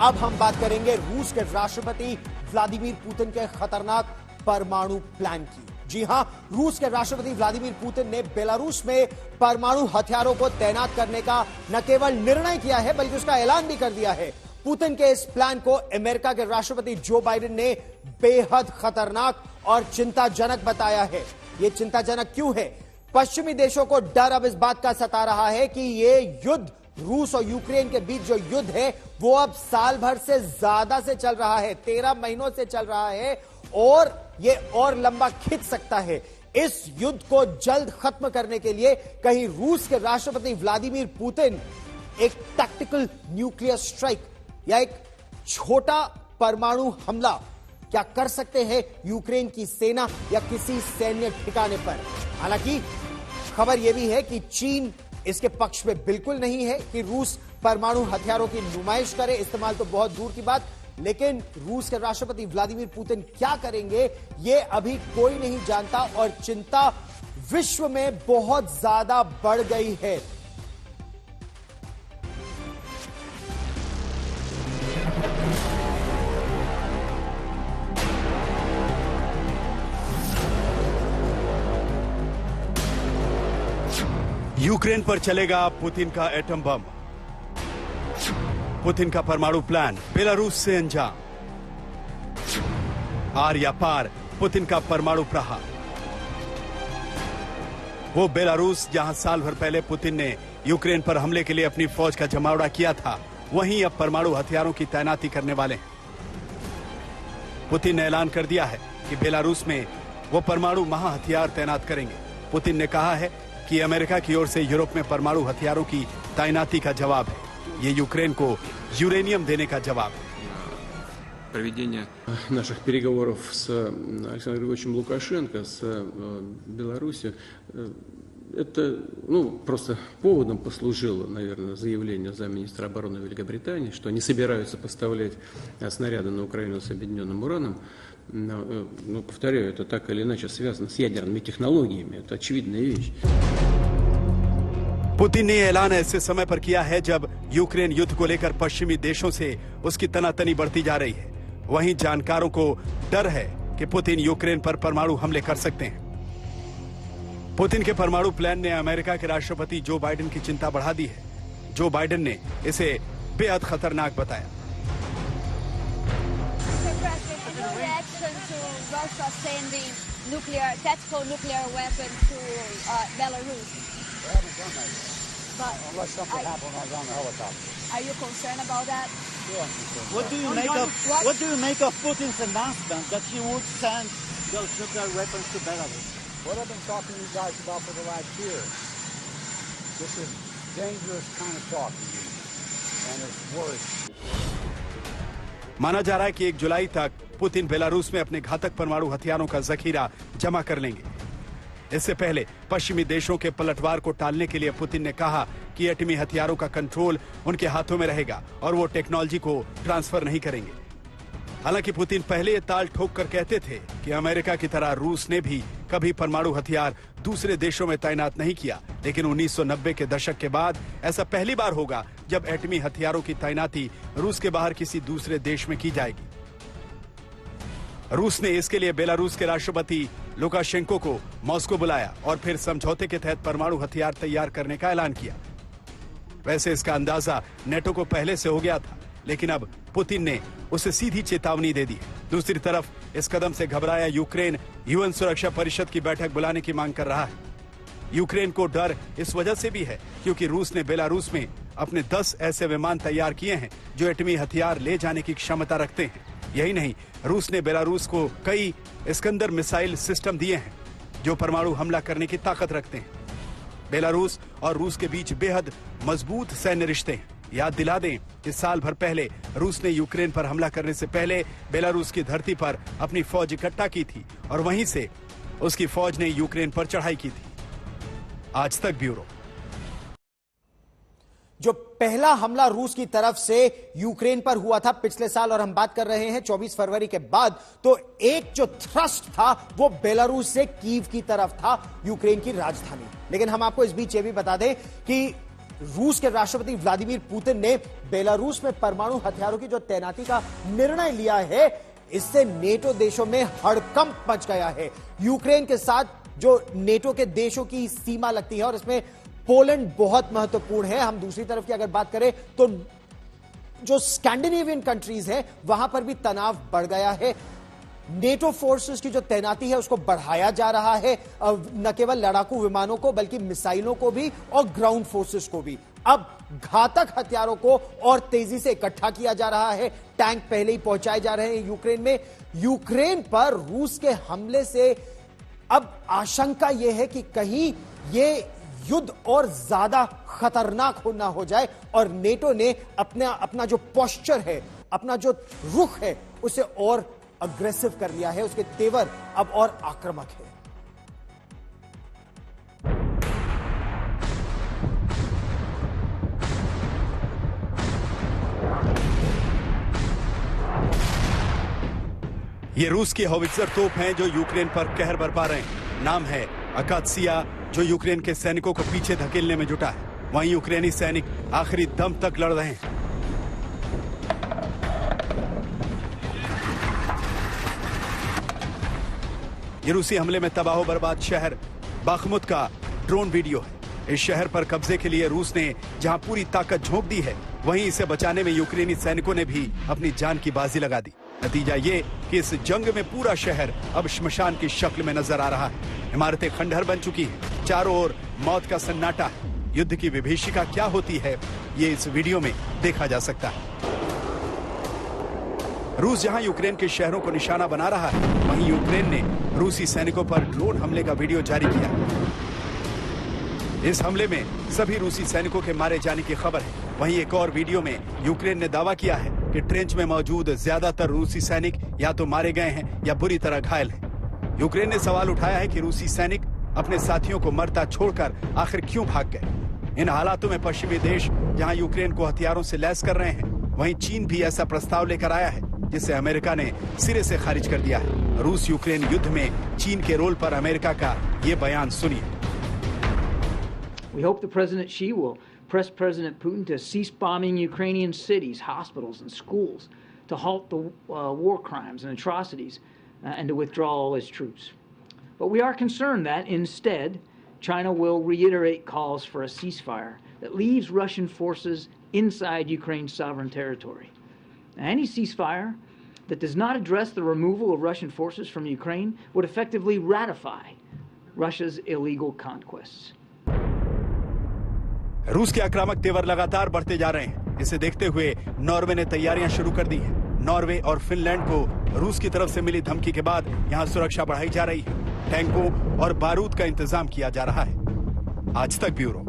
अब हम बात करेंगे रूस के राष्ट्रपति व्लादिमीर पुतिन के खतरनाक परमाणु प्लान की। जी हां, रूस के राष्ट्रपति व्लादिमीर पुतिन ने बेलारूस में परमाणु हथियारों को तैनात करने का न केवल निर्णय किया है बल्कि उसका ऐलान भी कर दिया है। पुतिन के इस प्लान को अमेरिका के राष्ट्रपति जो बाइडेन ने बेहद खतरनाक और चिंताजनक बताया है। यह चिंताजनक क्यों है? पश्चिमी देशों को डर अब इस बात का सता रहा है कि यह युद्ध, रूस और यूक्रेन के बीच जो युद्ध है वो अब साल भर से ज्यादा से चल रहा है, 13 महीनों से चल रहा है और ये और लंबा खिंच सकता है। इस युद्ध को जल्द खत्म करने के लिए कहीं रूस के राष्ट्रपति व्लादिमीर पुतिन एक टैक्टिकल न्यूक्लियर स्ट्राइक या एक छोटा परमाणु हमला क्या कर सकते हैं यूक्रेन की सेना या किसी सैन्य ठिकाने पर। हालांकि खबर यह भी है कि चीन इसके पक्ष में बिल्कुल नहीं है कि रूस परमाणु हथियारों की नुमाइश करे, इस्तेमाल तो बहुत दूर की बात। लेकिन रूस के राष्ट्रपति व्लादिमीर पुतिन क्या करेंगे यह अभी कोई नहीं जानता और चिंता विश्व में बहुत ज्यादा बढ़ गई है। यूक्रेन पर चलेगा पुतिन का एटम बम। पुतिन का परमाणु प्लान बेलारूस से अंजाम। आर या पार पुतिन का परमाणु प्रहार। वो बेलारूस जहां साल भर पहले पुतिन ने यूक्रेन पर हमले के लिए अपनी फौज का जमावड़ा किया था, वहीं अब परमाणु हथियारों की तैनाती करने वाले हैं। पुतिन ने ऐलान कर दिया है कि बेलारूस में वो परमाणु महाहथियार तैनात करेंगे। पुतिन ने कहा है कि अमेरिका की ओर से यूरोप में परमाणु हथियारों की तैनाती का जवाब है। ये यूक्रेन को यूरेनियम देने का जवाब है। Проведение наших переговоров с Александром Григорьевичем Лукашенко, с Беларусью, это, просто поводом послужило, наверное, заявление замминистра обороны Великобритании, что они собираются поставлять снаряды на Украину с объединенным ураном. Но, повторяю, это так или иначе связано с ядерными технологиями. Это очевидная вещь. पुतिन ने ऐलान ऐसे समय पर किया है जब यूक्रेन युद्ध को लेकर पश्चिमी देशों से उसकी तनातनी बढ़ती जा रही है। वहीं जानकारों को डर है कि पुतिन यूक्रेन पर परमाणु हमले कर सकते हैं। पुतिन के परमाणु प्लान ने अमेरिका के राष्ट्रपति जो बाइडेन की चिंता बढ़ा दी है। जो बाइडेन ने इसे बेहद खतरनाक बताया। Russia sending tactical nuclear weapons to Belarus. They haven't done that yet. But unless something happened when I was on the helicopter. Are you concerned about that? Yeah, I'm concerned. What do you make of Putin's announcement that he would send those nuclear weapons to Belarus? What I've been talking to you guys about for the last year. This is dangerous kind of talk to me, and it's worrisome. माना जा रहा है कि 1 जुलाई तक Putin Belarus में अपने घातक परमाणु हथियारों का जखीरा जमा कर लेंगे। इससे पहले पश्चिमी देशों के पलटवार को टालने के लिए पुतिन ने कहा कि एटमी हथियारों का कंट्रोल उनके हाथों में रहेगा और वो टेक्नोलॉजी को ट्रांसफर नहीं करेंगे। हालांकि पुतिन पहले ये ताल ठोक कर कहते थे कि अमेरिका की तरह रूस ने भी कभी परमाणु हथियार दूसरे देशों में तैनात नहीं किया, लेकिन 1990 के दशक के बाद ऐसा पहली बार होगा जब एटमी हथियारों की तैनाती रूस के बाहर किसी दूसरे देश में की जाएगी। रूस ने इसके लिए बेलारूस के राष्ट्रपति लुकाशेंको को मॉस्को बुलाया और फिर समझौते के तहत परमाणु हथियार तैयार करने का ऐलान किया। वैसे इसका अंदाजा नेटो को पहले से हो गया था, लेकिन अब पुतिन ने उसे सीधी चेतावनी दे दी। दूसरी तरफ इस कदम से घबराया यूक्रेन यूएन सुरक्षा परिषद की बैठक बुलाने की मांग कर रहा है। यूक्रेन को डर इस वजह से भी है क्योंकि रूस ने बेलारूस में अपने 10 ऐसे विमान तैयार किए हैं जो एटमी हथियार ले जाने की क्षमता रखते हैं। यही नहीं, रूस ने बेलारूस को कई इस्कंदर मिसाइल सिस्टम दिए हैं जो परमाणु हमला करने की ताकत रखते हैं। बेलारूस और रूस के बीच बेहद मजबूत सैन्य रिश्ते हैं। याद दिला दें कि साल भर पहले रूस ने यूक्रेन पर हमला करने से पहले बेलारूस की धरती पर अपनी फौज इकट्ठा की थी और वहीं से उसकी फौज ने यूक्रेन पर चढ़ाई की थी। आज तक ब्यूरो। जो पहला हमला रूस की तरफ से यूक्रेन पर हुआ था पिछले साल, और हम बात कर रहे हैं 24 फरवरी के बाद, तो एक जो थ्रस्ट था वो बेलारूस से कीव की तरफ था, यूक्रेन की राजधानी। लेकिन हम आपको इस बीच ये भी बता दें कि रूस के राष्ट्रपति व्लादिमीर पुतिन ने बेलारूस में परमाणु हथियारों की जो तैनाती का निर्णय लिया है, इससे नेटो देशों में हड़कंप मच गया है। यूक्रेन के साथ जो नेटो के देशों की सीमा लगती है और इसमें पोलैंड बहुत महत्वपूर्ण है। हम दूसरी तरफ की अगर बात करें तो जो स्कैंडिनेवियन कंट्रीज हैं, वहां पर भी तनाव बढ़ गया है। नेटो फोर्सेस की जो तैनाती है उसको बढ़ाया जा रहा है, न केवल लड़ाकू विमानों को बल्कि मिसाइलों को भी और ग्राउंड फोर्सेस को भी। अब घातक हथियारों को और तेजी से इकट्ठा किया जा रहा है। टैंक पहले ही पहुंचाए जा रहे हैं यूक्रेन में। यूक्रेन पर रूस के हमले से अब आशंका यह है कि कहीं ये युद्ध और ज्यादा खतरनाक ना हो जाए और नेटो ने अपना जो पोस्चर है, अपना जो रुख है, उसे और अग्रेसिव कर लिया है। उसके तेवर अब और आक्रामक है। ये रूस की हॉवित्जर तोप हैं जो यूक्रेन पर कहर बरपा रहे हैं। नाम है अकात्सिया, जो यूक्रेन के सैनिकों को पीछे धकेलने में जुटा है। वहीं यूक्रेनी सैनिक आखिरी दम तक लड़ रहे हैं। ये रूसी हमले में तबाह बर्बाद शहर बाखमुत का ड्रोन वीडियो है। इस शहर पर कब्जे के लिए रूस ने जहां पूरी ताकत झोंक दी है, वहीं इसे बचाने में यूक्रेनी सैनिकों ने भी अपनी जान की बाजी लगा दी। नतीजा ये कि इस जंग में पूरा शहर अब श्मशान की शक्ल में नजर आ रहा है। इमारतें खंडहर बन चुकी हैं। चारों ओर मौत का सन्नाटा है। युद्ध की विभीषिका क्या होती है, ये इस वीडियो में देखा जा सकता है। रूस जहां यूक्रेन के शहरों को निशाना बना रहा है, वहीं यूक्रेन ने रूसी सैनिकों पर ड्रोन हमले का वीडियो जारी किया। इस हमले में सभी रूसी सैनिकों के मारे जाने की खबर है। वहीं एक और वीडियो में यूक्रेन ने दावा किया है कि ट्रेंच में मौजूद ज्यादातर रूसी सैनिक या तो मारे गए हैं या बुरी तरह घायल हैं। यूक्रेन ने सवाल उठाया है कि रूसी सैनिक अपने साथियों को मरता छोड़कर आखिर क्यों भाग गए। इन हालातों में पश्चिमी देश जहां यूक्रेन को हथियारों से लैस कर रहे हैं, वहीं चीन भी ऐसा प्रस्ताव लेकर आया है जिसे अमेरिका ने सिरे से खारिज कर दिया है। रूस यूक्रेन युद्ध में चीन के रोल पर अमेरिका का ये बयान सुनिए। We hope the President Xi will press President Putin to cease bombing Ukrainian cities, hospitals, and schools, to halt the war crimes and atrocities, and to withdraw all its troops. But we are concerned that, instead, China will reiterate calls for a ceasefire that leaves Russian forces inside Ukraine's sovereign territory. Any ceasefire that does not address the removal of Russian forces from Ukraine would effectively ratify Russia's illegal conquests. रूस के आक्रामक तेवर लगातार बढ़ते जा रहे हैं। इसे देखते हुए नॉर्वे ने तैयारियां शुरू कर दी हैं। नॉर्वे और फिनलैंड को रूस की तरफ से मिली धमकी के बाद यहां सुरक्षा बढ़ाई जा रही है। टैंकों और बारूद का इंतजाम किया जा रहा है। आज तक ब्यूरो।